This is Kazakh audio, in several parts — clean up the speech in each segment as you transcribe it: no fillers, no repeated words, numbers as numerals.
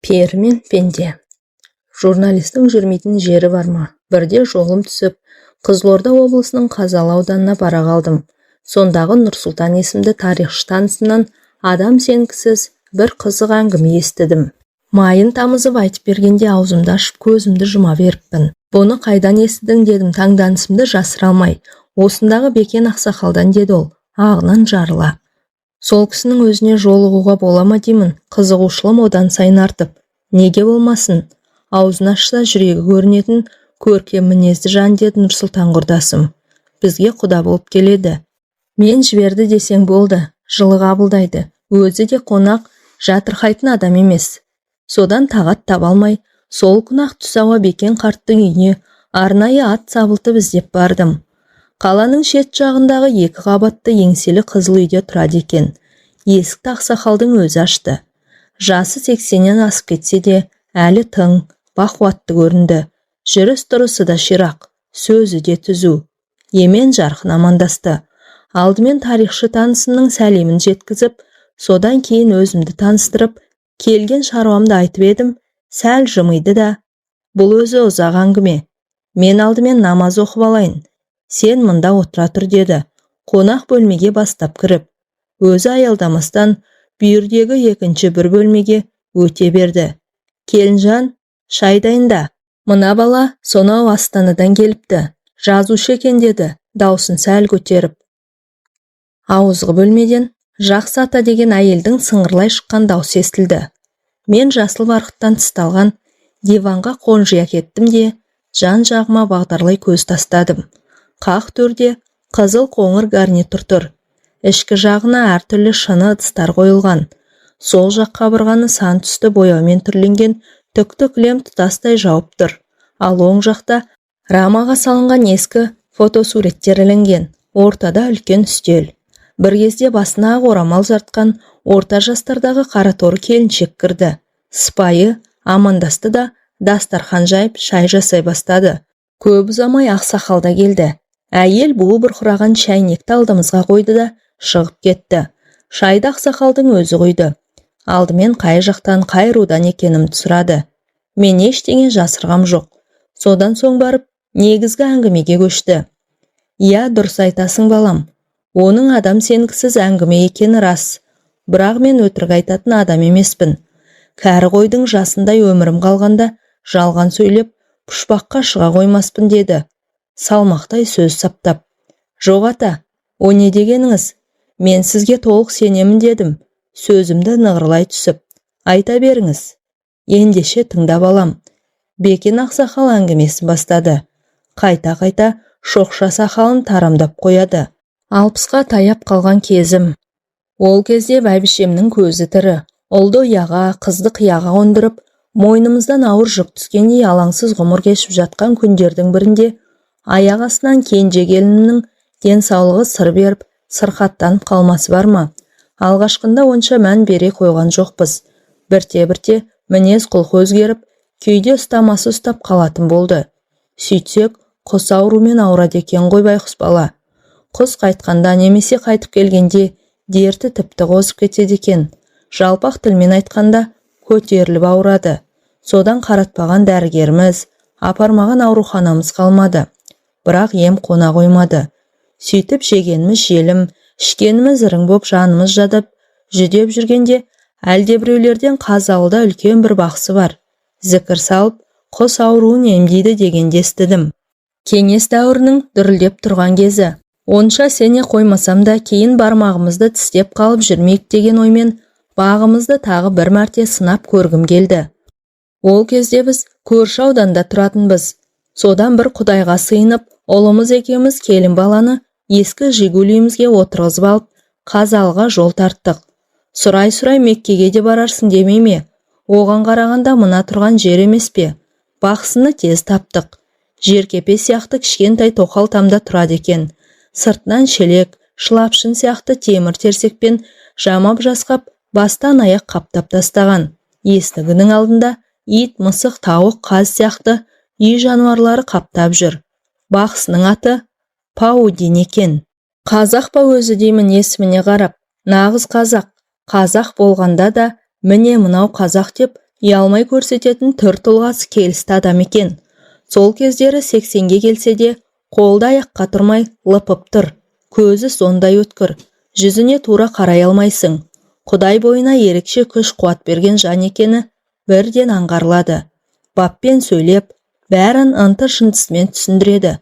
Пері мен пенде. Журналистің жүрмейтін жері бар ма? Бірде жолым түсіп, Қызылорда облысының Қазалы ауданына бара қалдым. Сондағы Нұрсұлтан есімді тарихшы танысымнан адам сенгісіз бір қызық әңгіме естідім. Майын тамызып айтып бергенде аузымды ашып көзімді жұма беріппін. Бұны қайдан естідің дедім, таңданысымды жасыра алмай. Осындағы Бекен ақсақалдан деді ол, ағынан жарыла. Сол кісінің өзіне жолығуға бола ма деймін, қызығушылым одан сайын артып. Неге болмасын? Аузын ашса жүрегі көрінетін көркем мінезді жан деді Нұрсұлтан құрдасым. Бізге құда болып келеді. Мен жіберді десең болды, жылы қабылдайды. Өзі де қонақ, жатырқайтын адам емес. Содан тағат таба алмай, сол күні-ақ түс ауа Бекен қарттың үйіне арнайы ат сабылтып іздеп бардым. Қаланың шет жағындағы 2 қабатты еңселі қызыл үйде тұрады екен. Есікті ақсақалдың өзі ашты. Жасы 80-нен асып кетсе де, әлі тың, бақуатты көрінді. Жүріс-тұрысы да ширақ, сөзі де түзу. Емен жарқын амандасты. Алдымен тарихшы танысымның сәлемін жеткізіп, содан кейін өзімді таныстырып, келген шаруамды айтып едім, сәл жымиды да. Бұл өзі ұзақ әңгіме. Мен алдымен намаз оқып алайын. Сен мұнда отыра тұр деді. Қонақ бөлмеге бастап кіріп. Өзі аялдамастан бүйірдегі екінші бір бөлмеге өте берді. Келінжан, шай дайында. Мына бала сонау Астанадан келіпті. Жазушы екен деді, даусын сәл көтеріп. Ауызғы бөлмеден Жақсы ата деген әйелдің сыңғырлай шыққан даусы естілді. Мен жасыл барқыттан тысталған диванға қонжия кеттім де, жан-жағыма бағдарлай көз тастадым. Қақ төрде қызыл қоңыр гарнитур тұр. Ішкі жағына әртүрлі шыны ыдыстар қойылған. Сол жақ қабырғаны сан түсті бояумен түрленген түкті кілем тұтастай жауып тұр. Ал оң жақта рамаға салынған ескі фотосуреттер ілінген. Ортада үлкен үстел. Бір кезде басына ақ орамал жартқан орта жастардағы қараторы келіншек кірді. Сыпайы амандасты да дастархан жайып шай жасай бастады. Көп ұзамай ақсақал да келді. Әйел буы бұрқыраған шәйнекті алдымызға қойды да шығып кетті. Шайды ақсақалдың өзі құйды. Алдымен қай жақтан қай рудан екенімді сұрады. Мен ештеңе жасырғам жоқ. Содан соң барып негізгі әңгімеге көшті. Иә, дұрыс айтасың балам. Оның адам сенгісіз әңгіме екені рас. Бірақ мен өтірік айтатын адам емеспін. Кәрі қойдың жасындай өмірім қалғанда жалған сөйлеп пұшпаққа шыға қоймаспын деді. Салмақтай сөз саптап. Жоқ ата, о не дегеніңіз? Мен сізге толық сенемін дедім. Сөзімді нығырлай түсіп. Айта беріңіз. Ендеше тыңдап алам. Бекен ақсақал әңгімесі бастады. Қайта-қайта шоқша сақалын тарамдап қояды. 60-қа таяп қалған кезім. Ол кезде бәйбішемнің көзі тірі. Ұлды ұяға, қызды қияға қондырып, мойнымыздан ауыр жүк түскендей алаңсыз ғұмыр кешіп жатқан күндердің бірінде аяқ астынан кенже келінімнің денсаулығы сыр беріп, сырқаттанып қалмасы бар ма? Алғашқында онша мән бере қойған жоқпыз. Бірте-бірте мінез құлқы өзгеріп, күйде ұстамасы ұстап қалатын болды. Сөйтсек, құс аурумен ауырады екен ғой байқұс бала. Құс қайтқанда немесе қайтып келгенде дерті тіпті қозып кетеді екен. Жалпақ тілмен айтқанда көтеріліп ауырады. Содан қаратпаған дәрігеріміз, апармаған ауруханамыз қалмады. Бірақ ем қона қоймады. Сөйтіп жегеніміз желім, ішкеніміз ірің боп жанымыз жадап, жүдеп жүргенде әлдебіреулерден Қазалыда үлкен бір бақсы бар. Зікір салып, құс ауруын емдейді дегенде естідім. Кеңес дәуірінің дүрілдеп тұрған кезі. Онша сене қоймасам да кейін бармағымызды тістеп қалып жүрмейік деген оймен бағымызды тағы бір мәрте сынап көргім келді. Ол кезде біз көрші ауданда тұратынбыз. Содан бір құдайға сыйынып, ұлымыз екеуміз келін баланы ескі жигулимізге отырғызып алып, Қазалыға жол тарттық. Сұрай-сұрай Меккеге де барарсың демей ме? Оған қарағанда мына тұрған жер емес пе? Бақсыны тез таптық. Жеркепе сияқты кішкентай тоқал тамда тұрады екен. Сыртынан шелек, шылапшын сияқты темір терсекпен жамап жасқап, бастан аяқ қаптап тастаған. Естігінің алдында ит, мысық, тауық, қаз сияқты үй жануарлары қаптап жүр. Бақсының аты Паудин екен. Қазақ па өзі деймін есіміне қарап. Нағыз қазақ. Қазақ болғанда да міне мынау қазақ деп ұялмай көрсететін түр тұлғасы келісті адам екен. Сол кездері 80-ге келсе де, қолда аяққа тұрмай лыпып тұр. Көзі сондай өткір, жүзіне тура қарай алмайсың. Құдай бойына ерекше күш қуат берген жан екені бірден аңғарылады. Баппен сөйлеп, бәрін ынты-шынтысымен түсіндіреді.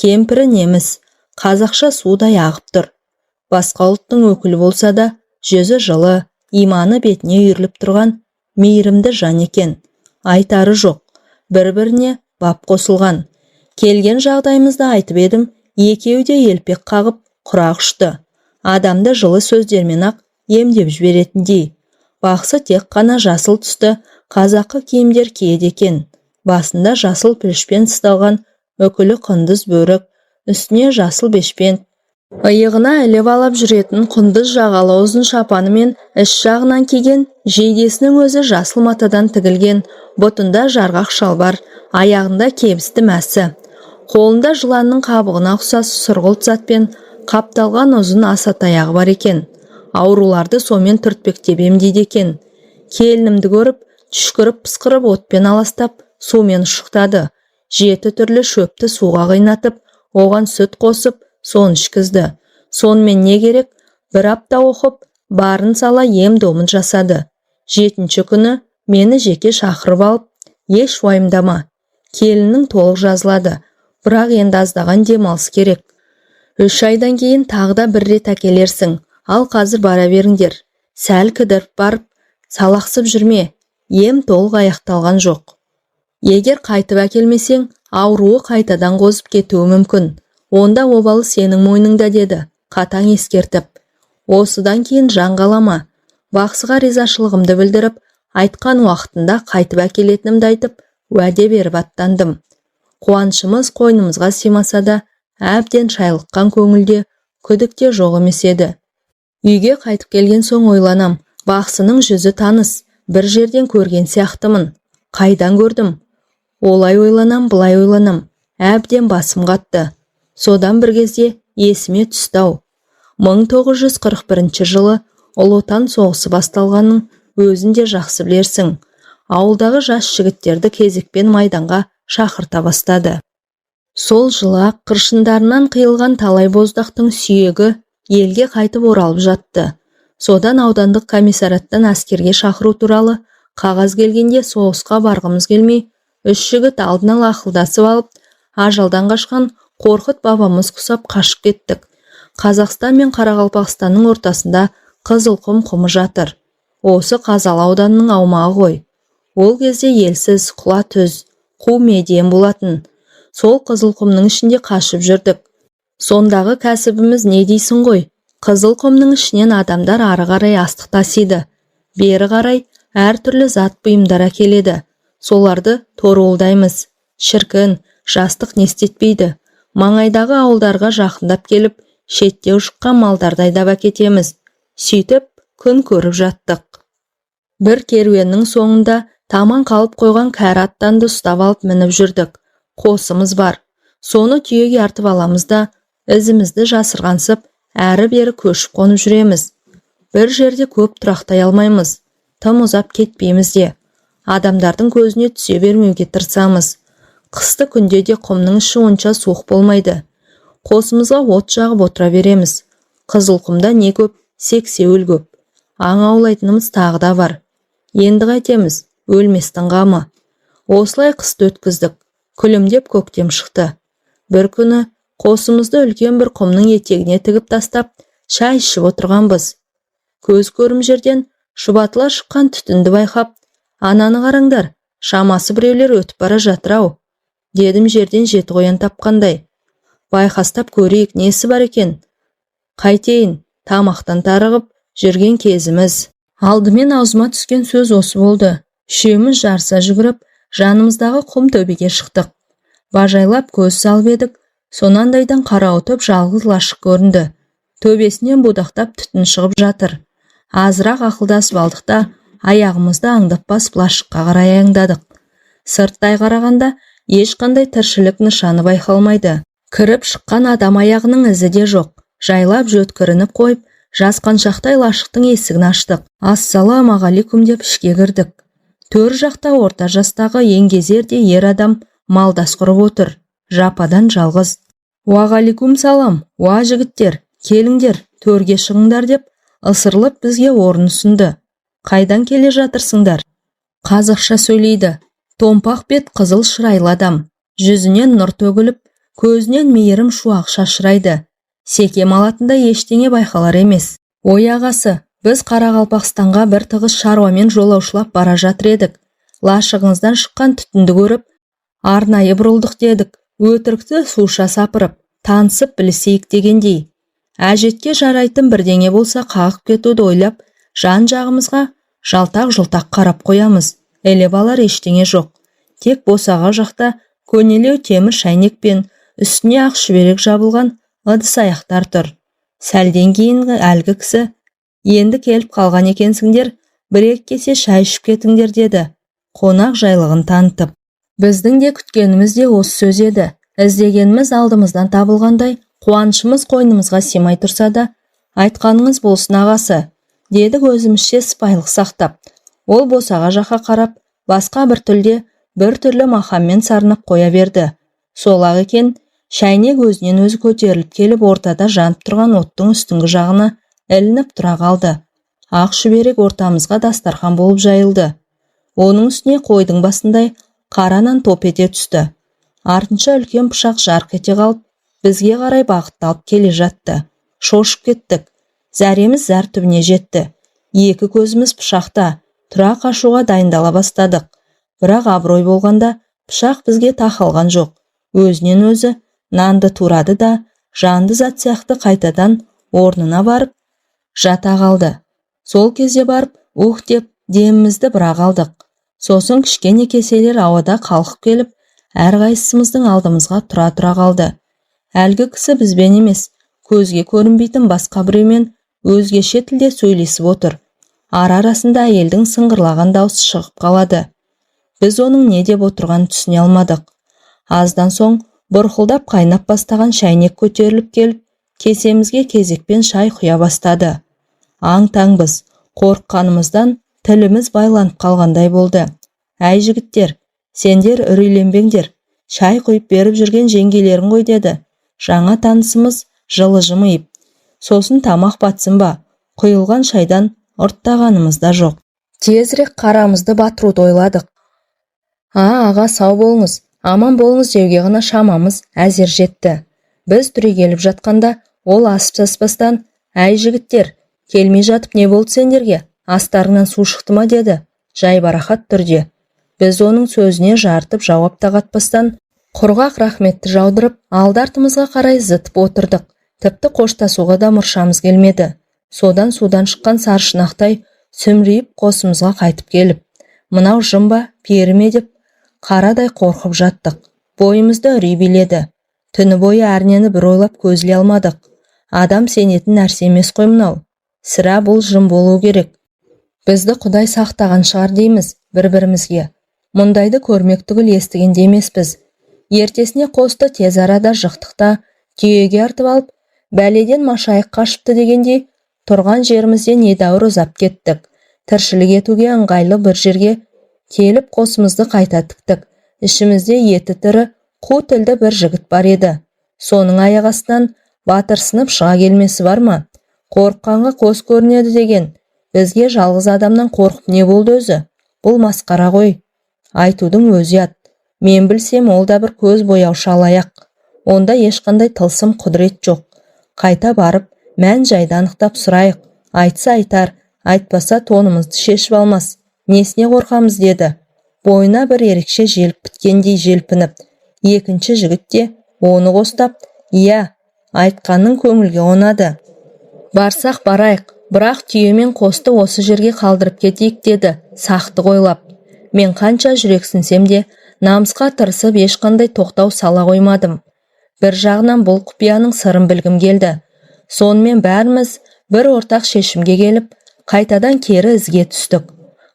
Кемпірі неміс, қазақша судай ағып тұр. Басқа ұлттың өкілі болса да, жүзі жылы, иманы бетіне үйіріліп тұрған мейірімді жан екен. Айтары жоқ, бір-біріне бап қосылған. Келген жағдайымызды айтып едім, екеуі де елпек қағып, құрақ ұшты. Адамды жылы сөздермен-ақ емдеп жіберетіндей. Бақсы тек қана жасыл түсті қазақы киімдер киеді екен. Басында жасыл пүлішпен тысталған үкілі құндыз бөрік, үстіне жасыл бешпент. Иығына іліп алып жүретін құндыз жағалы ұзын шапаны мен іш жағынан киген, жейдесінің өзі жасыл матадан тігілген, бұтында жарғақ шалбар, аяғында кебісті мәсі. Қолында жыланның қабығына ұқсас сұрғылт затпен қапталған ұзын аса таяғы бар екен. Ауруларды сомен түртпектеп емдейді екен. Келінімді көріп, түшкіріп пысқырып отпен аластап, сумен ұшықтады. 7 түрлі шөпті суға қайнатып, оған сүт қосып, соны ішкізді. Сонымен не керек? Бір апта оқып, барын сала ем-домын жасады. 7-ші күні мені жеке шақырып алып, еш уайымдама. Келіннің толық жазылады, бірақ енді аздаған демалыс керек. 3 айдан кейін тағы да бір рет әкелерсің. Ал қазір бара беріңдер. Сәл кідіріп барып, салақсып жүрме. Ем толық аяқталған жоқ. Егер қайтып әкелмесең, ауруы қайтадан қозып кетуі мүмкін. Онда обалы сенің мойныңда деді, қатаң ескертіп. Осыдан кейін жан қалама. Бақсыға ризашылығымды білдіріп, айтқан уақытында қайтып әкелетінімді айтып, уәде беріп аттандым. Қуанышымыз қойнымызға симаса да, әбден шайлыққан көңілде, күдікте жоқ емес еді. Үйге қайтып келген соң ойланам, бақсының жүзі таныс, бір жерден көрген сияқтымын. Қайдан көрдім? Олай ойланам, былай ойланам, әбден басым қатты. Содан бір кезде есіме түсті-ау. 1941 жылы Ұлы Отан соғысы басталғанның өзін де жақсы білерсің. Ауылдағы жас жігіттерді кезекпен майданға шақырта бастады. Сол жылы қыршындарынан қиылған талай боздақтың сүйегі елге қайтып оралып жатты. Содан аудандық комиссараттан әскерге шақыру туралы қағаз келгенде соғысқа барғымыз келмей, 3 жігіт алдын ала ақылдасып алып, ажалдан қашқан Қорқыт бабамыз құсап қашып кеттік. Қазақстан мен Қарақалпақстанның ортасында Қызылқұм құмы жатыр. Осы Қазалы ауданының аумағы ғой. Ол кезде елсіз, құла түз, қу медиен болатын. Сол Қызылқұмның ішінде қашып жүрдік. Сондағы кәсібіміз не дейсің ғой? Қызылқұмның ішінен адамдар ары қарай астық тасиды. Бері қарай әртүрлі зат бұйымдар әкеледі. Соларды торуылдаймыз. Шіркін, жастық не істетпейді. Маңайдағы ауылдарға жақындап келіп, шеттеу шыққан малдарды айдап әкетеміз. Сөйтіп, күн көріп жаттық. Бір керуеннің соңында таман қалып қойған кәрі аттанды ұстап алып мініп жүрдік. Қосымыз бар. Соны түйеге артып аламыз да, ізімізді жасырғансып, әрі-бері көшіп қонып жүреміз. Бір жерде көп тұрақтай алмаймыз. Тым ұзап кетпейміз де. Адамдардың көзіне түсе бермеуге тырысамыз. Қысты күнде де құмның іші онша суық болмайды. Қосымызға от жағып отыра береміз. Қызылқұмда не көп, сексеуіл көп. Аң аулайтынымыз тағы да бар. Енді қайтеміз, өлместің қамы. Осылай қысты өткіздік. Күлімдеп көктем шықты. Бір күні қосымызды үлкен бір құмның етегіне тігіп тастап, шай ішіп отырғанбыз. Көз көрім жерден шұбатыла шыққан түтінді байқап, ананы қараңдар, шамасы біреулер өтіп бара жатыр-ау, дедім жерден жеті қоян тапқандай. Байқастап көрейік, несі бар екен? Қайтейін, тамақтан тарығып жүрген кезіміз. Алдымен аузыма түскен сөз осы болды. Үшеуміз жарыса жүгіріп, жанымыздағы құм төбеге шықтық. Бажайлап көз салып едік, сонандайдан қарауытып жалғыз лашық көрінді. Төбесінен будақтап түтін шығып жатыр. Азырақ ақылдасып алдық та, аяғымызды аңдап басып лашыққа қарай аяңдадық. Сырттай қарағанда ешқандай тіршілік нышаны байқалмайды. Кіріп шыққан адам аяғының ізі де жоқ. Жайлап жөткірініп қойып, жасқаншақтай лашықтың есігін аштық. Ассалаумағалейкум деп ішке кірдік. Төр жақта орта жастағы еңгезерде ер адам малдас құрып отыр, жападан жалғыз. «Уағаликум салам, уа жігіттер, келіңдер, төрге шығыңдар» деп ысырылып бізге орын ұсынды. «Қайдан келе жатырсыңдар?» Қазақша сөйлейді. Томпақ бет қызыл шырайлы адам. Жүзінен нұр төгіліп, көзінен мейірім шуақ шашырайды. Секем алатында ештеңе байқалар емес. «Ой ағасы, біз Қарақалпақстанға бір тығыз шаруамен жолаушылап бара жатыр едік. Лашығыңыздан шыққан түтінді көріп, арнайы бұрылдық» дедік. Өтірікті суша сапырып, танысып білісейік дегендей. Әжетке жарайтын бірдеңе болса қағып кетуді ойлап, жан жағымызға жалтақ-жұлтақ қарап қоямыз. Елеп алар ештеңе жоқ. Тек босаға жақта көнелеу темір шайнек пен үстіне ақ шүберек жабылған ыдыс аяқтар тұр. Сәлден кейінгі әлгі кісі: «Енді келіп қалған екенсіңдер, бір-екі кесе шай ішіп кетіңдер» деді, қонақ жайлығын танытып. Біздің де күткеніміз де осы сөз еді. Іздегеніміз алдымыздан табылғандай, қуанышымыз қойнымызға симай тұрса да, «Айтқаныңыз болсын ағасы» дедік өзімізше сыпайылық сақтап. Ол босаға жаққа қарап, басқа бір тілде бір түрлі мақаммен сарнап қоя берді. Сол-ақ екен, шәйнек өзінен өзі көтеріліп келіп ортада жанып тұрған оттың үстіңгі жағына ілініп тұра қалды. Ақ шүберек ортамызға дастархан болып жайылды. Оның үстіне қойдың басындай қара нан топ ете түсті. Артынша үлкен пышақ жарқ ете қалып, бізге қарай бағытталып келе жатты. Шошып кеттік. Зәреміз зәр түбіне жетті. Екі көзіміз пышақта, тұра қашуға дайындала бастадық. Бірақ абырой болғанда пышақ бізге тақалған жоқ. Өзінен өзі нанды турады да, жанды зат сияқты қайтадан орнына барып жата қалды. Сол кезде барып, ух деп демімізді бірақ алдық. Сосын кішкене кеселер ауада қалқып келіп, әрқайсымыздың алдымызға тұра қалды. Әлгі кісі бізбен емес, көзге көрінбейтін басқа біреумен өзгеше тілде сөйлесіп отыр. Ара-арасында әйелдің сыңғырлаған даусы шығып қалады. Біз оның не деп отырғанын түсіне алмадық. Аздан соң бұрқылдап қайнап бастаған шәйнек көтеріліп келіп, кесемізге кезекпен шай құя бастады. Аң-таңбыз, қорыққанымыздан тіліміз байланып қалғандай болды. «Әй жігіттер, сендер үрейленбеңдер, шай құйып беріп жүрген жеңгелерің ғой» деді жаңа танысымыз жылы жымиып. «Сосын тамақ батсын ба, құйылған шайдан ұрттағанымыз да жоқ. Тезірек қарамызды батыруды ойладық». Аға сау болыңыз, аман болыңыз» деуге ғана шамамыз әзер жетті. Біз түрегеліп жатқанда ол асып-саспастан: «Әй жігіттер, келмей жатып не болды сендерге? Астарыңнан су шықты ма?» деді, жайбарақат түрде. Біз оның сөзіне жартып жауап та қатпастан, құрғақ рахметті жаудырып, алды-артымызға қарай зытып отырдық. Тіпті қоштасуға да мұршамыз келмеді. Судан шыққан саршынақтай сүмірейіп қосымызға қайтып келіп, «Мынау жын ба, пері ме?» деп қарадай қорқып жаттық. Бойымызды үрей биледі. Түні бойы әрнені бір ойлап көзіле алмадық. Адам сенетін нәрсе емес қой мынау. Сірә бұл жын болу керек. Бізді Құдай сақтаған шығар дейміз бір-бірімізге. Мұндайды көрмек түгіл естігенде емеспіз. Ертесіне қосты тез арада жықтықта түйеге артып алып, бәледен машайық қашыпты дегендей, тұрған жерімізден едәуір ұзап кеттік. Тіршілік етуге ыңғайлы бір жерге келіп қосымызды қайта тіктік. Ішімізде еті тірі, қу тілді бір жігіт бар еді. Соның аяқ астынан батырсынып шыға келмесі бар ма? Қорыққанға қос көрінеді деген. Бізге жалғыз адамнан қорқып не болды өзі? Бұл масқара ғой. Айтудың өзі ят. Мен білсем, ол да бір көз бояушы алаяқ. Онда ешқандай тылсым құдірет жоқ. Қайта барып, мән жайды анықтап сұрайық. Айтса айтар, айтпаса тонымызды шешіп алмас. Несіне қорқамыз деді. Бойына бір ерекше желп біткендей желпініп. Екінші жігіт те оны қостап: «Иә, айтқанның көңілге қонады. Барсақ барайық, бірақ түйемен қосты осы жерге қалдырып кетейік» деді, сақты ойлап. Мен қанша жүрексінсем де, намысқа тырысып ешқандай тоқтау сала қоймадым. Бір жағынан бұл құпияның сырын білгім келді. Сонымен бәріміз бір ортақ шешімге келіп, қайтадан кері ізге түстік.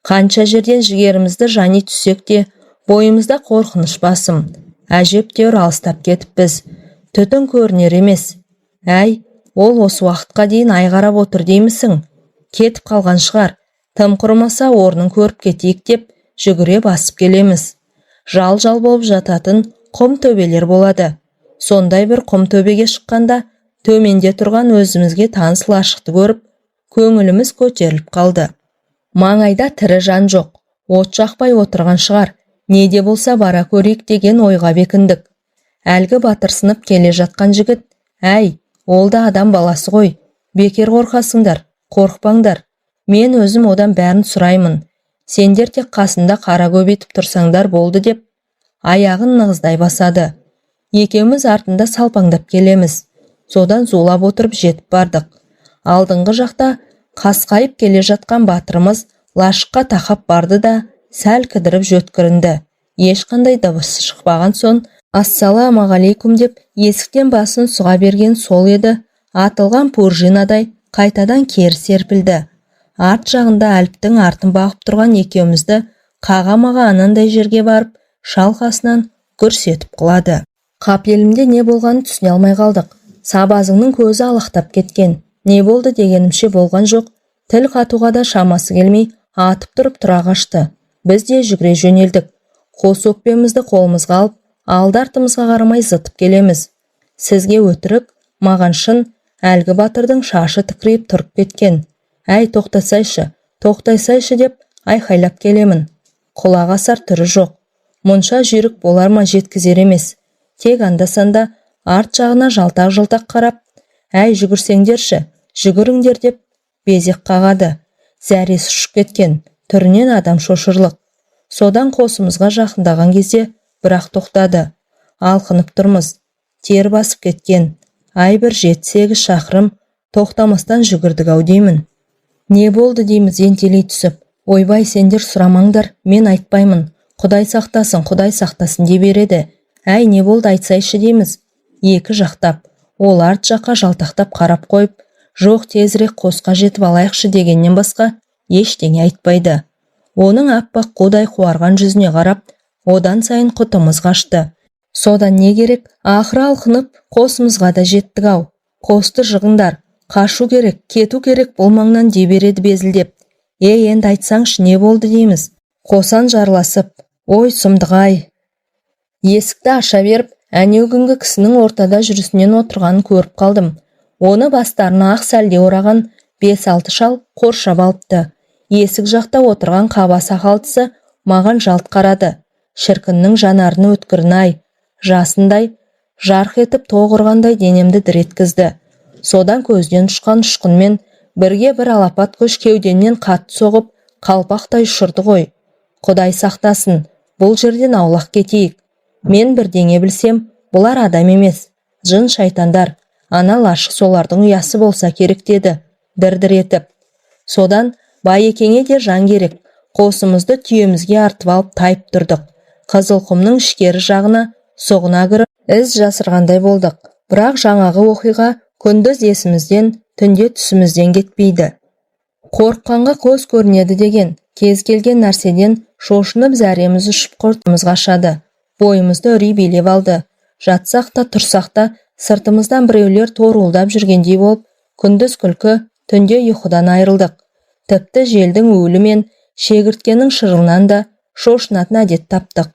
Қанша жерден жігерімізді жани түссек те, бойымызда қорқыныш басым. Әжептәуір алыстап кетіппіз. Түтін көрінер емес. «Әй, ол осы уақытқа дейін айғарап отыр деймісің? Кетіп қалған шығар. Тым құрымаса орнын көріп кетейік» деп жүгіре басып келеміз. Жал-жал болып жататын құм төбелер болады. Сондай бір құм төбеге шыққанда, төменде тұрған өзімізге таныс лашықты көріп, көңіліміз көтеріліп қалды. Маңайда тірі жан жоқ, от жақпай отырған шығар, не де болса бара көрейік деген ойға бекіндік. Әлгі батырсынып келе жатқан жігіт, әй, ол да адам баласы ғой, бекер қорқасыңдар, қорықпаңдар. Мен өзім одан бәрін сұраймын. Сендер тек қасында қара көбейтіп тұрсаңдар болды деп, аяғын нығыздай басады. Екеуміз артында салпаңдап келеміз. Содан зулап отырып жетіп бардық. Алдыңғы жақта қасқайып келе жатқан батырымыз лашыққа тақап барды да, сәл кідіріп жөткірінді. Ешқандай дыбысы шықпаған соң, ассалаумағалейкум деп есіктен басын сұға берген сол еді, атылған пуржинадай қайтадан кері серпілді. Арт жағында Әліптің артын бағып тұрған екеумізді қағамаға анандай жерге барып, шалқасынан гүрс етіп құлады. Қапелімде не болғанын түсіне алмай қалдық. Сабазыңның көзі алақтап кеткен. Не болды дегенімше болған жоқ. Тіл қатуға да шамасы келмей, атып тұрып тұра қашты. Біз де жүгіре жөнелдік. Қос өкпемізді қолымызға алып, алды-артымызға қарамай зытып келеміз. Сізге өтірік, маған шын, әлгі батырдың шашы тікірейіп тұрып кеткен. Әй, тоқтайсайшы деп айқайлап келемін. Құлақ асар түрі жоқ. Мұнша жүйрік болар ма жеткізер емес. Тек анда-санда арт жағына жалтақ-жалтақ қарап, әй, жүгірсеңдерші, жүгіріңдер деп безек қағады. Зәресі ұшып кеткен, түрінен адам шошырлық. Содан қосымызға жақындаған кезде бірақ тоқтады. Алқынып тұрмыз. Тер басып кеткен. Ай, бір 7-8 шақырым тоқтамастан жүгірдік-ау деймін. Не болды дейміз ентелей түсіп. Ойбай, сендер сұрамаңдар, мен айтпаймын. Құдай сақтасын деп береді. Әй, не болды айтсайшы дейміз. Екі жақтап, ол арт жаққа жалтақтап қарап қойып, жоқ тезірек қосқа жетіп алайықшы дегеннен басқа ештеңе айтпайды. Оның аппақ қудай қуарған жүзіне қарап, одан сайын құтымыз қашты. Содан не керек, ақыры алқынып қосымызға да жеттік-ау. Қосты жығыңдар, қашу керек, кету керек бұл маңнан дей береді безілдеп. Енді айтсаңшы не болды дейміз. Қосан жарласып, ой сұмдық-ай. Есікті аша беріп, әнеугінгі кісінің ортада жүрісінен отырғанын көріп қалдым. Оны бастарына ақ сәлде ораған 5-6 шал қоршап алыпты. Есік жақта отырған қаба сақалдысы маған жалт қарады. Шіркіннің жанарыны өткірін-ай, жасындай, жарқ етіп тоғырғандай денемді дір еткізді. Содан көзден ұшқан ұшқынмен бірге бір алапат күш кеуденнен қатты соғып, қалпақтай ұшырды ғой. Құдай сақтасын, бұл жерден аулақ кетейік. Мен бірдеңе білсем, бұлар адам емес, жын шайтандар. Ана лашық солардың ұясы болса керек деді, дір-дір етіп. Содан Байекеңе де жан керек. Қосымызды түйемізге артып алып тайып тұрдық. Қызылқұмның ішкері жағына соғына кіріп, із жасырғандай болдық. Бірақ жаңағы оқиға күндіз есімізден, түнде түсімізден кетпейді. Қорыққанға көз көрінеді деген, кез келген нәрседен шошынып зәреміз ұшып құртымыз қашады. Бойымызды үрей билеп алды. Жатсақ та тұрсақ та сыртымыздан біреулер торуылдап жүргендей болып, күндіз күлкі, түнде ұйқыдан айырылдық. Тіпті желдің уілі мен шегірткенің шырылынан да шошынатын әдет таптық.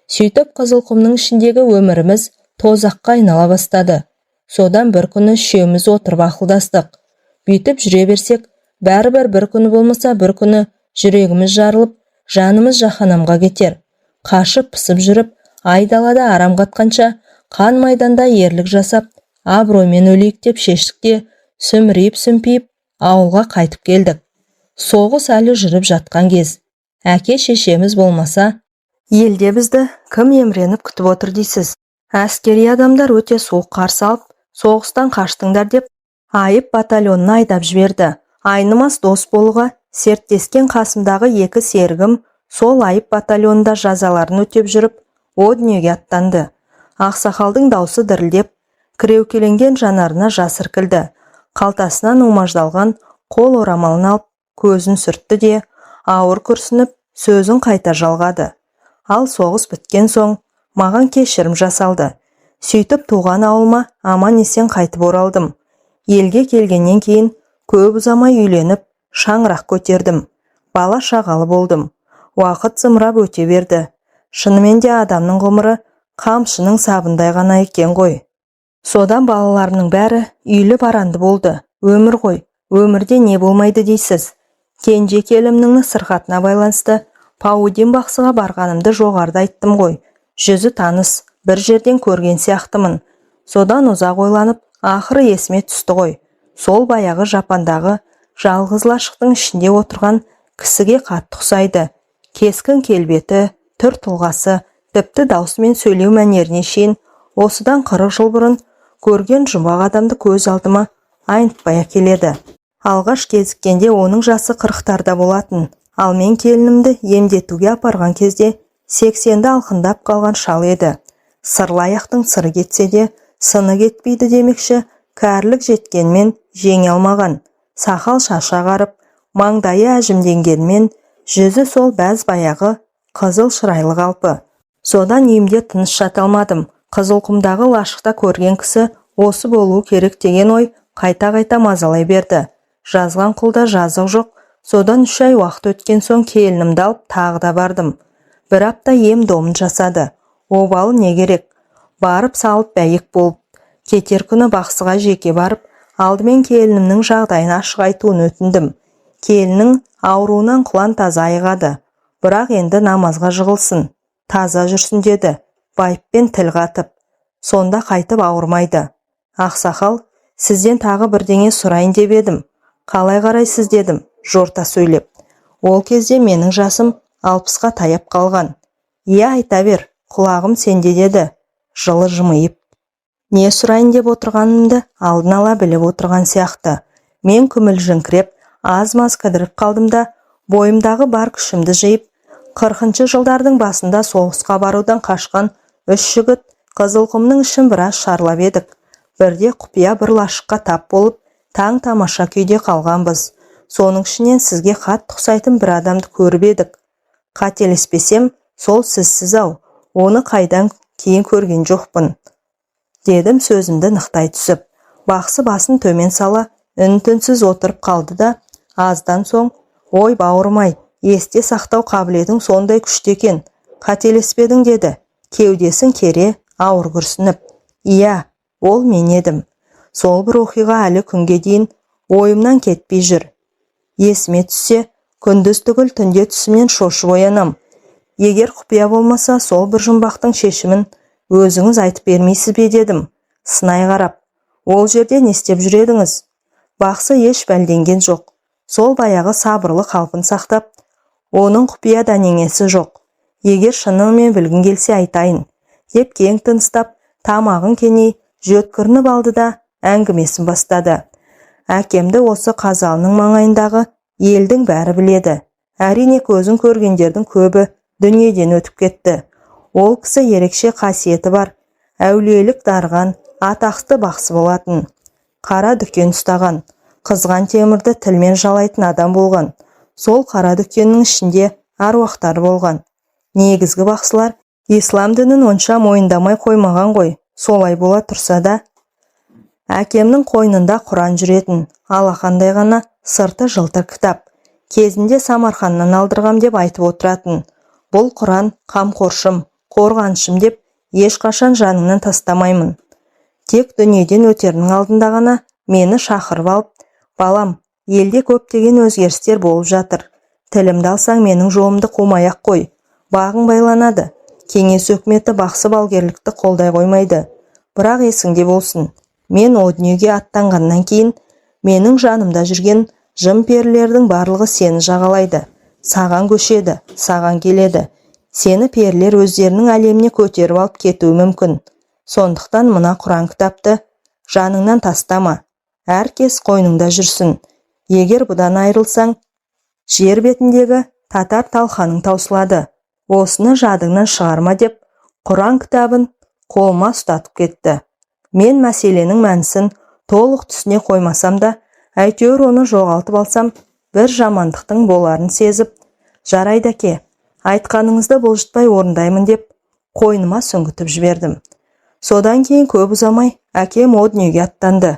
Сөйтіп Қызылқұмның ішіндегі өміріміз тозаққа айнала бастады. Содан бір күні үшеуміз отырып ақылдастық. Бүйтіп жүре берсек, бәрібір бір күні болмаса бір күні жүрегіміз жарылып, жанымыз жаһанамға кетер. Қашып пысып жүріп, айдалада арам қатқанша, қан майданда ерлік жасап, абыроймен өлейік деп шештік те, сүмірейіп-сүмпейіп ауылға қайтып келдік. Соғыс әлі жүріп жатқан кез. Әке шешеміз болмаса, елде бізді кім емреніп күтіп отыр дейсіз? Әскери адамдар өте суық қарсы алып, соғыстан қаштыңдар деп, айып батальонына айдап жіберді. Айнымас дос болуға серттескен қасымдағы 2 серігім сол айып батальонында жазаларын өтеп жүріп, о дүниеге аттанды. Ақсақалдың даусы дірілдеп, кіреукеленген жанарына жас іркілді. Қалтасынан умаждалған қол орамалын алып, көзін сүртті де, ауыр күрсініп, сөзін қайта жалғады. Ал соғыс біткен соң, маған кешірім жасалды. Сөйтіп туған ауылыма аман есен қайтып оралдым. Елге келгеннен кейін көп ұзамай үйленіп, шаңырақ көтердім. Бала шағалы болдым. Уақыт зымырап өте берді. Шынымен де адамның ғұмыры қамшының сабындай ғана екен ғой. Содан балаларымның бәрі үйлі баранды болды. Өмір ғой, өмірде не болмайды дейсіз. Кенже келімнің сырқатына байланысты Паудин бақсыға барғанымды жоғарыда айттым ғой. Жүзі таныс, бір жерден көрген сияқтымын. Содан ұзақ ойланып, ақыры есіме түсті ғой. Сол баяғы Жапандағы жалғыз лашықтың ішінде отырған кісіге қатты ұқсайды. Кескін келбеті, түр тұлғасы, тіпті даусымен сөйлеу мәнеріне шейін осыдан 40 жыл бұрын көрген жұмбақ адамды көз алдыма айнытпай келеді. Алғаш кезіккенде оның жасы 40-тарда болатын, ал мен келінімді емдетуге апарған кезде 80-ді алқындап қалған шал еді. Сырлы аяқтың сыры кетсе де, сыны кетпейді демекші, кәрілік жеткенмен жеңе алмаған. Сақал шашы ағарып, маңдайы әжімденгенмен, жүзі сол бәз баяғы қызыл шырайлы қалпы. Содан үйімде тыныш жата алмадым. Қызылқұмдағы лашықта көрген кісі осы болуы керек деген ой қайта-қайта мазалай берді. Жазған құлда жазық жоқ. Содан 3 ай уақыт өткен соң келінімді алып тағы да бардым. 1 апта ем домын жасады. Обалы не керек? Барып салып бәйек болып. Кетер күні бақсыға жеке барып, алдымен келінімнің жағдайын ашық айтуын өтіндім. Келіннің ауруынан құлан таза айығады. Бірақ енді намазға жығылсын, таза жүрсін деді. Байыппен тіл қатып. Сонда қайтып ауырмайды. Ақсақал, сізден тағы бірдеңе сұрайын деп едім. Қалай қарайсыз дедім, жорта сөйлеп. Ол кезде менің жасым 60-қа таяп қалған. Айта бер, құлағым сенде деді, жылы жымиып. Не сұрайын деп отырғанымды алдын ала біліп отырған сияқты. Мен күмілжіңкіреп, аз-маз кідіріп қалдым да, бойымдағы бар күшімді жиып, 40-шы жылдардың басында соғысқа барудан қашқан 3 жігіт Қызылқұмның ішін біраз шарлап едік. Бірде құпия бір лашыққа тап болып, таң тамаша күйде қалғанбыз. Соның ішінен сізге қатты ұқсайтын бір адамды көріп едік. Қателеспесем, сол сізсіз-ау, оны қайдан кейін көрген жоқпын. Дедім сөзімді нықтай түсіп. Бақсы басын төмен сала, үн-түнсіз отырып қалды да, аздан соң, ой бауырмай, есте сақтау қабілетің сондай күшті екен. Қателеспедің деді. Кеудесін кере, ауыр күрсініп. Ол мен едім. Сол бір оқиға әлі күнге дейін ойымнан кетпей жүр. Есіме түссе, күндіз түгіл түнде түсімнен шошып оянам. Егер құпия болмаса, сол бір жұмбақтың шешімін өзіңіз айтып бермейсіз бе дедім. Сынай қарап, ол жерде не істеп жүр едіңіз? Бақсы еш бәлденген жоқ. Сол баяғы сабырлы қалпын сақтап, оның құпия дәнеңесі жоқ. Егер шынымен білгің келсе айтайын, деп кең тыныстап, тамағын кеней, жөткірініп алды да әңгімесін бастады. Әкемді осы Қазалының маңайындағы елдің бәрі біледі. Әрине көзін көргендердің көбі дүниеден өтіп кетті. Ол кісі ерекше қасиеті бар, әулиелік дарған, атақты бақсы болатын. Қара дүкен ұстаған, қызған темірді тілмен жалайтын адам болған. Сол қара дүкеннің ішінде аруақтар болған. Негізгі бақсылар ислам дінін онша мойындамай қоймаған ғой. Солай бола тұрса да, әкемнің қойнында Құран жүретін, алақандай ғана сырты жылтыр кітап. Кезінде Самарқаннан алдырғам деп айтып отыратын. Бұл Құран қамқоршым, қорғаншым деп ешқашан жаныңнан тастамаймын. Тек дүниеден өтерінің алдында ғана мені шақырып алып, балам, елде көптеген өзгерістер болып жатыр. Тілімді алсаң менің жолымды қумай-ақ қой. Бағың байланады. Кеңес өкіметі бақсы балгерлікті қолдай қоймайды. Бірақ есіңде болсын, мен о дүниеге аттанғаннан кейін менің жанымда жүрген жын-перілердің барлығы сені жағалайды. Саған көшеді, саған келеді. Сені перілер өздерінің әлеміне көтеріп алып кетуі мүмкін. Сондықтан мына Құран кітапты жаныңнан тастама. Әркез қойныңда жүрсін. Егер бұдан айырылсаң, жер бетіндегі татар талқаның таусылады. Осыны жадыңнан шығарма деп, Құран кітабын қолыма ұстатып кетті. Мен мәселенің мәнісін толық түсіне қоймасам да, әйтеуір оны жоғалтып алсам, бір жамандықтың боларын сезіп, жарайды әке, айтқаныңызды бұлжытпай орындаймын деп, қойныма сүңгітіп жібердім. Содан кейін көп ұзамай, әкем о дүниеге аттанды.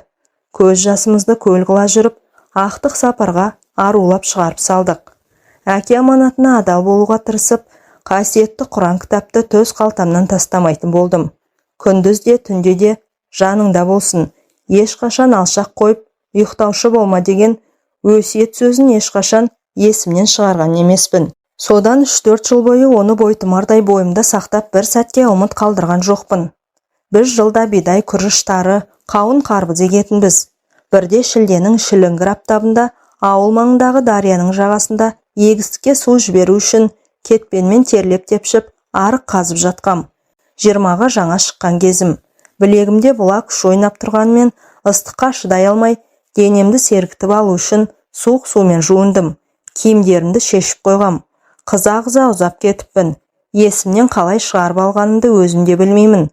Көз жасымызды көл қыла жүріп, ақтық сапарға арулап шығарып салдық. Әке аманатына адал болуға тырысып, қасиетті Құран кітапты төс қалтамнан тастамайтын болдым. Күндіз де, түнде де жаныңда болсын, ешқашан алшақ қойып, ұйықтаушы болма деген өсиет сөзін ешқашан есімнен шығарған емеспін. Содан 3-4 жыл бойы оны бойтұмардай бойымда сақтап бір сәтке ұмыт қалдырған жоқпын. Біз жылда бидай, күріш, тары, қауын, қарбыз егетінбіз. Бірде шілденің шіліңгір аптабында ауыл маңындағы дарияның жағасында егістікке су жіберу үшін кетпенмен терлеп тепшіп, арық қазып жатқам. 20-ға жаңа шыққан кезім. Білегімде бұлақ күш ойнап тұрғанмен ыстыққа шыдай алмай, денемді сергітіп алу үшін суық сумен жуындым. Киімдерімді шешіп қойғам. Қыза-қыза ұзап кетіппін. Есімнен қалай шығарып алғанымды өзім де білмеймін.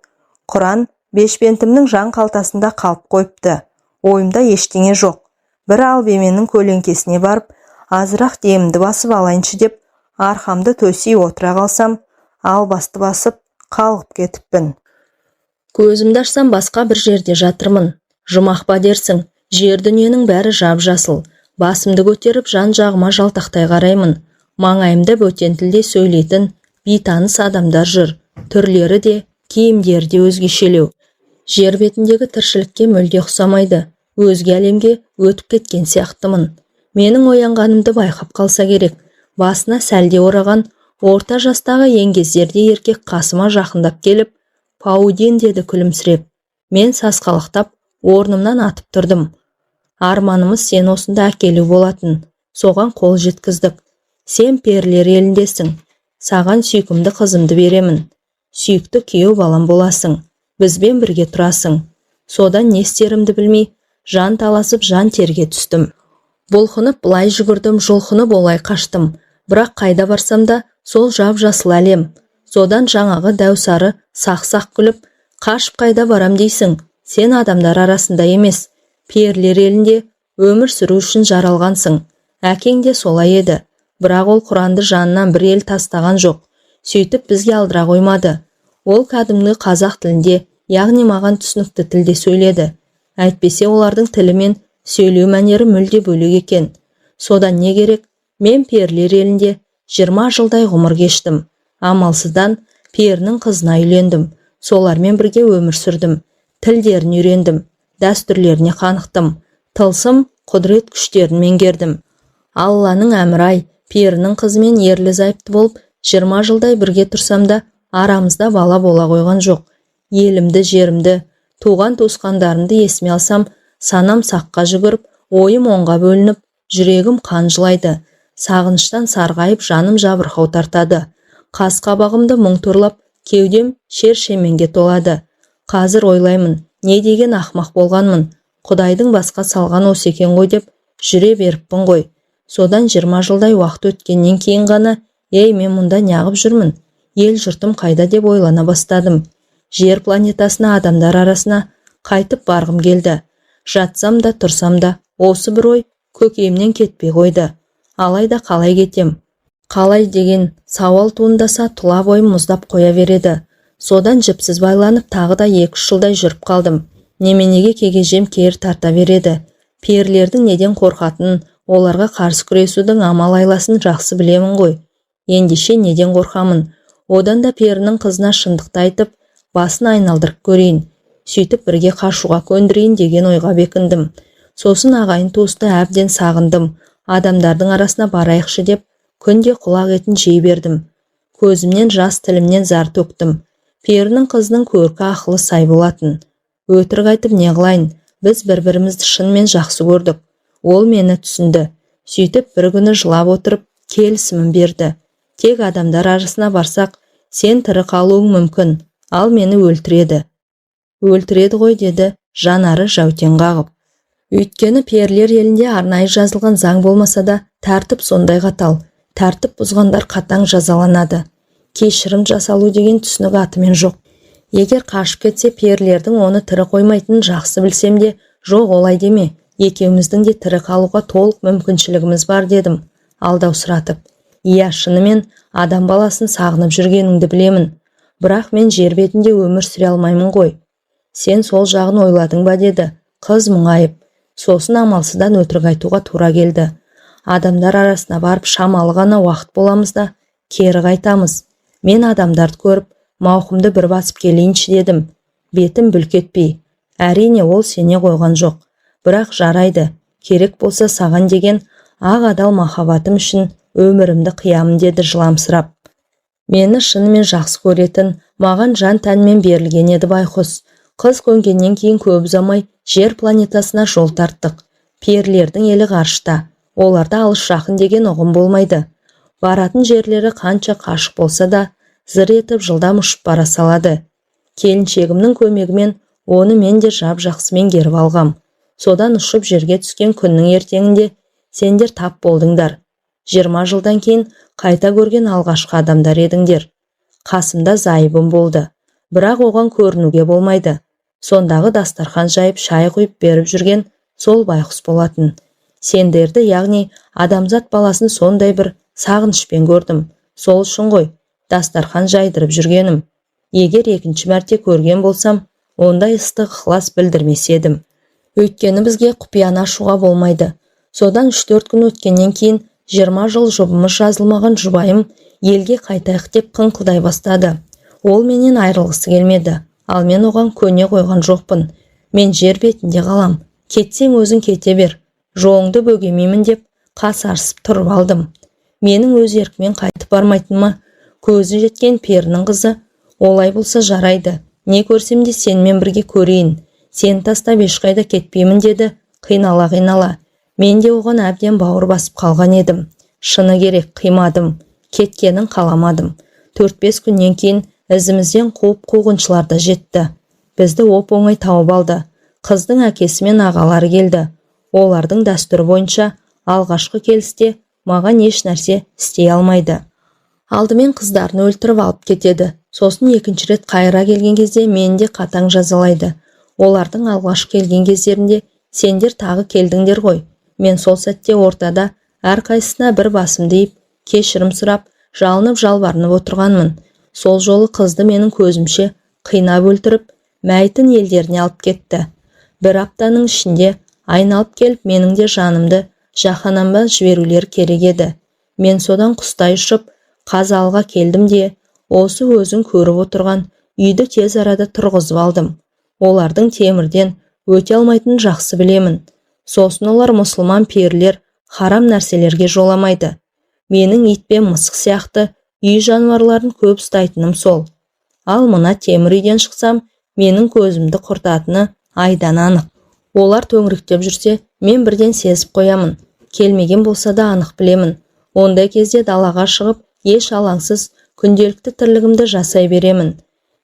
Құран бешпентімнің жан қалтасында қалып қойыпты. Ойымда ештеңе жоқ. Бір албеменің көлеңкесіне барып, азырақ демімді басып алайыншы деп, арқамды төсей отыра қалсам, албасты басып, қалғып кетіппін. Көзімді ашсам басқа бір жерде жатырмын. Жұмақ па дерсің, жер дүниенің бәрі жап-жасыл. Басымды көтеріп жан-жағыма жалтақтай қараймын. Маңайымда бөтен тілде сөйлейтін бейтаныс адамдар жүр. Түрлері де, киімдері де өзгешелеу. Жер бетіндегі тіршілікке мүлде ұқсамайды. Өзге әлемге өтіп кеткен сияқтымын. Менің оянғанымды байқап қалса керек. Басына сәлде ораған орта жастағы еңгезерде еркек қасыма жақындап келіп, «Паудин» деді күлімсіреп. Мен сасқалақтап, орнымнан атып тұрдым. Арманымыз сен осында әкелу болатын. Соған қол жеткіздік. Сен перілер еліндесің. Саған сүйкімді қызымды беремін. Сүйікті күйеу балам боласың. Бізбен бірге тұрасың. Содан не істерімді білмей, жан таласып жан терге түстім. Бұлқынып бұлай жүгірдім, жұлқынып олай қаштым. Бірақ қайда барсам да сол жап-жасыл әлем. Содан жаңағы дәусары сақ-сақ күліп, қашып қайда барам дейсің? Сен адамдар арасында емес, перілер елінде өмір сүру үшін жаралғансың. Әкең де солай еді. Бірақ ол Құранды жанынан бір ел тастаған жоқ. Сөйтіп бізге алдыра қоймады. Ол кәдімгі қазақ тілінде, яғни маған түсінікті тілде сөйледі. Әйтпесе олардың тілі мен сөйлеу мәнері мүлде бөлек екен. Содан не керек? Мен перілер елінде 20 жылдай ғұмыр кештім. Амалсыздан перінің қызына үйлендім. Солармен бірге өмір сүрдім. Тілдерін үйрендім. Дәстүрлеріне қанықтым. Тылсым, құдірет күштерін меңгердім. Алланың әмір-ай, перінің қызымен ерлі зайыпты болып 20 жылдай бірге тұрсам да арамызда бала бола қойған жоқ. Елімді, жерімді, туған туысқандарымды есіме алсам, санам саққа жүгіріп, ойым оңға бөлініп, жүрегім қан жылайды. Сағыныштан сарғайып, жаным жабырқау тартады. Қас қабағымды мұң торлап, кеудем шер-шеменге толады. Қазір ойлаймын, не деген ақмақ болғанмын. Құдайдың басқа салған осы екен ғой деп жүре беріппін ғой. Содан 20 жылдай уақыт өткеннен кейін ғана, ей, мен мұнда неғып жүрмін? Ел жұртым қайда деп ойлана бастадым. Жер планетасына, адамдар арасына қайтып барғым келді. Жатсам да, тұрсам да, осы бір ой көкейімнен кетпей қойды. Алайда қалай кетем? Қалай деген сауал туындаса, тұла бойым мұздап қоя береді. Содан жіпсіз байланып, тағы да 2-3 жылдай жүріп қалдым. Неменеге кегежем кер тарта береді. Перілердің неден қорқатын, оларға қарсы күресудің амал айласын жақсы білемін ғой. Ендеше неден қорқамын? Одан да перінің қызына шындықты айтып, басын айналдырып көрейін. Сөйтіп бірге қашуға көндірейін деген ойға бекіндім. Сосын ағайын туысты әбден сағындым. Адамдардың арасына барайықшы деп, күнде құлақ етін жей бердім. Көзімнен жас, тілімнен зар төктім. Перінің қызының көркі ақылы сай болатын. Өтірік айтып не қылайын? Біз бір-бірімізді шынымен жақсы көрдік. Ол мені түсінді. Сөйтіп бір күні жылап отырып, келісімін берді. Тек адамдар арасына барсақ, сен тірі қалуың мүмкін, ал мені өлтіреді. Өлтіреді ғой, деді, жанары жәутен қағып. Өйткені перілер елінде арнайы жазылған заң болмаса да, тәртіп сондай қатал. Тәртіп бұзғандар қатаң жазаланады. Кешірім жасалу деген түсінік атымен жоқ. Егер қашып кетсе, перілердің оны тірі қоймайтынын жақсы білсем де, жоқ, олай деме. Екеуміздің де тірі қалуға толық мүмкіншілігіміз бар, дедім, алдаусыратып. Иә, шынымен адам баласын сағынып жүргеніңді білемін. Бірақ мен жер бетінде өмір сүре алмаймын ғой. Сен сол жағын ойладың ба, деді. Қыз мұңайып. Сосын амалсыздан өтірік айтуға тура келді. Адамдар арасына барып шамалы ғана уақыт боламыз да кері қайтамыз. Мен адамдарды көріп, мауқымды бір басып келейінші дедім. Бетім бүлк етпей. Әрине ол сене қойған жоқ. Бірақ жарайды, керек болса саған деген ақ адал махаббатым үшін өмірімді қиямын деді жыламсырап. Мені шынымен жақсы көретін, маған жан тәнмен берілген еді байқұс. Қыз көнгеннен кейін көп ұзамай жер планетасына жол тарттық. Перілердің елі ғарышта. Оларда алыс жақын деген ұғым болмайды. Баратын жерлері қанша қашық болса да, зыр етіп жылдам ұшып бара салады. Келіншегімнің көмегімен оны мен де жап-жақсы меңгеріп алғам. Содан ұшып жерге түскен күннің ертеңінде сендер тап болдыңдар. 20 жылдан кейін қайта көрген алғашқы адамдар едіңдер. Қасымда зайыбым болды. Бірақ оған көрінуге болмайды. Сондағы дастархан жайып шай құйып беріп жүрген сол байқұс болатын. Сендерді, яғни адамзат баласын сондай бір сағынышпен көрдім. Сол үшін ғой дастархан жайдырып жүргенім. Егер екінші мәрте көрген болсам, ондай ыстық ықылас білдірмес едім. Өйткені бізге құпияны ашуға болмайды. Содан 3-4 күн өткеннен кейін 20 жыл жұбымыз жазылмаған жұбайым елге қайтайық деп қыңқылдай бастады. Ол менен айрылғысы келмеді, ал мен оған көне қойған жоқпын. Мен жер бетінде қалам. Кетсең өзің кете бер. Жоңды бөгемеймін деп қасарысып тұрып алдым. Менің өз еркімен қайтып бармайтыныма көзі жеткен перінің қызы, олай болса жарайды. Не көрсем де сенімен бірге көрейін. Сен тастап ешқайда кетпеймін деді, қинала. Мен де оған әбден бауыр басып қалған едім. Шыны керек, қимадым. Кеткенін қаламадым. 4-5 күннен кейін ізімізден қуып қуғыншылар да жетті. Бізді оп-оңай тауып алды. Қыздың әкесі мен ағалары келді. Олардың дәстүрі бойынша алғашқы келісте маған еш нәрсе істей алмайды. Алдымен қыздарын өлтіріп алып кетеді. Сосын екінші рет қайыра келген кезде мені де қатаң жазалайды. Олардың алғашқы келген кездерінде сендер тағы келдіңдер ғой. Мен сол сәтте ортада әрқайсысына бір басым дейіп, кешірім сұрап, жалынып жалбарынып отырғанмын. Сол жолы қызды менің көзімше қинап өлтіріп, мәйітін елдеріне алып кетті. Бір аптаның ішінде айналып келіп, менің де жанымды жаһанамға жіберулер керек еді. Мен содан құстай ұшып, Қазалыға келдім де, осы өзің көріп отырған үйді тез арада тұрғызып алдым. Олардың темірден өте алмайтынын жақсы білемін. Сосын олар мұсылман перілер харам нәрселерге жоламайды. Менің ит пен мысық сияқты үй жануарларын көп ұстайтыным сол. Ал мына темір үйден шықсам, менің көзімді құртатыны айдан анық. Олар төңіректеп жүрсе, мен бірден сезіп қоямын. Келмеген болса да анық білемін. Ондай кезде далаға шығып, еш алаңсыз күнделікті тірлігімді жасай беремін.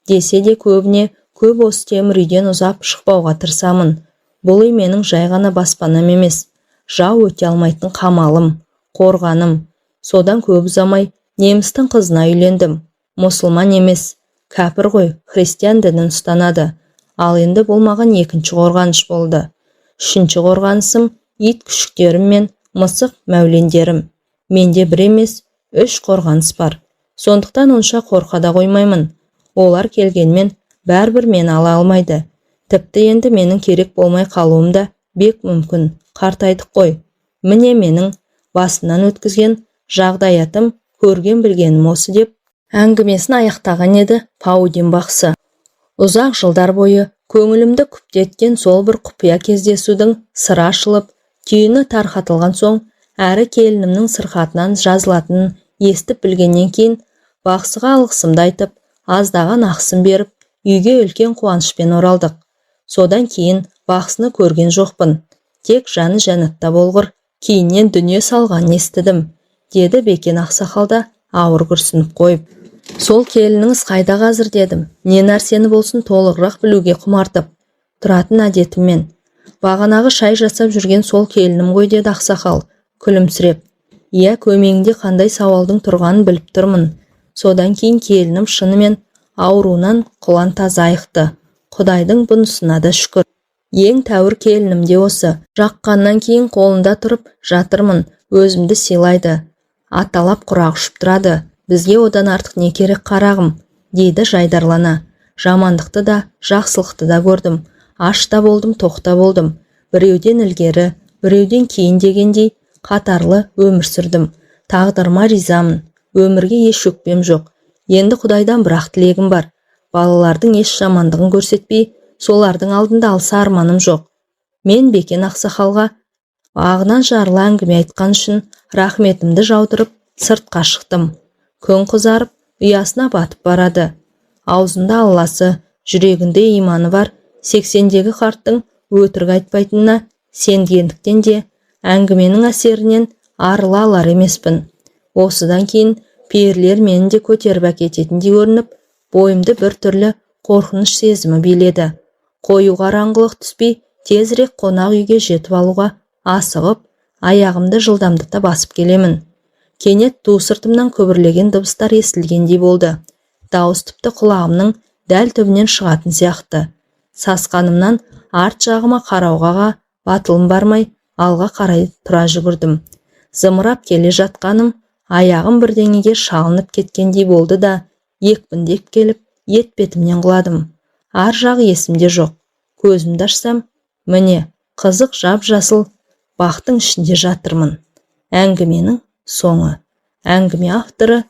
Десе де көбіне көп осы темір үйден ұзап шықпауға тырысамын. Бұл үй менің жай ғана баспанам емес. Жау өте алмайтын қамалым, қорғаным. Содан көп ұзамай немістің қызына үйлендім. Мұсылман емес, кәпір ғой, христиан дінін ұстанады. Ал енді болмаған екінші қорғаныш болды. Үшінші қорғанысым ит күшіктерім мен мысық мәулендерім. Менде бір емес, 3 қорғаныс бар. Сондықтан онша қорқа да қоймаймын. Олар келгенмен бәрібір мені ала алмайды. Тіпті енді менің керек болмай қалуым да бек мүмкін. Қартайдық қой. Міне менің басынан өткізген жағдаятым, көрген білгенім осы деп әңгімесін аяқтаған еді Паудин бақсы. Ұзақ жылдар бойы көңілімді күптеткен сол бір құпия кездесудің сыры ашылып, түйіні тарқатылған соң, әрі келінімнің сырқатынан жазылатынын естіп білгеннен кейін, бақсыға алғысымды айтып, аздаған ақысын беріп, үйге үлкен қуанышпен оралдық. Содан кейін бақсыны көрген жоқпын. Тек жаны жәннатта болғыр, кейіннен дүние салғанын естідім, деді Бекен ақсақалда ауыр күрсініп қойып. Сол келініңіз қайда қазір дедім. Не нәрсені болсын толығырақ білуге құмартып. Тұратын әдетіммен. Бағанағы шай жасап жүрген сол келінім ғой деді ақсақал, күлімсіреп. Иә, көмегінде қандай сауалдың тұрғанын біліп тұрмын. Содан кейін келінім шынымен ауруынан құлан таза айықты. Құдайдың бұнысына да шүкір. Ең тәуір келінім де осы. Жаққаннан кейін қолында тұрып жатырмын, өзімді сыйлайды. Аталап құрақ ұшып тұрады. Бізге одан артық не керек қарағым, дейді жайдарлана. Жамандықты да, жақсылықты да көрдім. Аш та болдым, тоқ та болдым. Біреуден ілгері, біреуден кейін дегендей, қатарлы өмір сүрдім. Тағдырыма ризамын. Өмірге еш өкпем жоқ. Енді Құдайдан бірақ тілегім бар. Балалардың еш жамандығын көрсетпей, солардың алдында алса арманым жоқ. Мен Бекен ақсақалға ағынан жарыла әңгіме айтқан үшін рахметімді жаудырып сыртқа шықтым. Күн қызарып, ұясына батып барады. Аузында Алласы, жүрегінде иманы бар 80-дегі қарттың өтірік айтпайтынына сенгендіктен де әңгіменің әсерінен арыла алар емеспін. Осыдан кейін перілер мені де көтеріп әкететіндей көрініп, бойымды бір түрлі қорқыныш сезімі биледі. Қою қараңғылық түспей, тезірек қонақ үйге жетіп алуға асығып, аяғымды жылдамдықта басып келемін. Кенет ту сыртымнан көбірлеген дыбыстар естілгендей болды. Дауыс тіпті құлағымның дәл түбінен шығатын сияқты. Сасқанымнан арт жағыма қарауға батылым бармай, алға қарай тұра жүгірдім. Зымырап келе жатқаным аяғым бірдеңеге шалынып кеткендей болды да, екпіндеп келіп, етпетімнен құладым. Ар жағы есімде жоқ. Көзімді ашсам, міне, қызық жап-жасыл бақтың ішінде жатырмын. Әңгіменің соңы. Әңгіме авторы